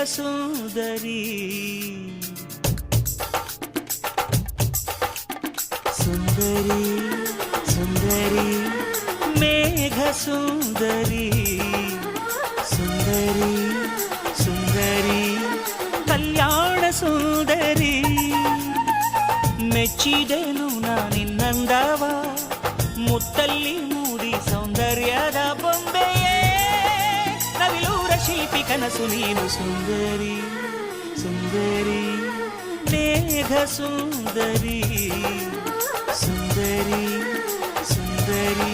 ಸುಂದರಿ ಸುಂದರಿ ಸುಂದರಿ ಮೇಘ ಸುಂದರಿ ಸುಂದರಿ ಸುಂದರಿ ಕಲ್ಯಾಣ ಸುಂದರಿ ಮೆಚ್ಚಿದೆನು ನಾನಿನ್ನಂದವ ಮುತ್ತಲ್ಲಿ ಮೂಡಿ ಸೌಂದರ್ಯದ ಬೊಂಬೆಯೇ ನವಿಲೂರ ಶಿಲ್ಪಿ ಕನಸು ನೀನು ಸುಂದರಿ ಸುಂದರಿ ಮೇಘ ಸುಂದರಿ ಸುಂದರಿ ಸುಂದರಿ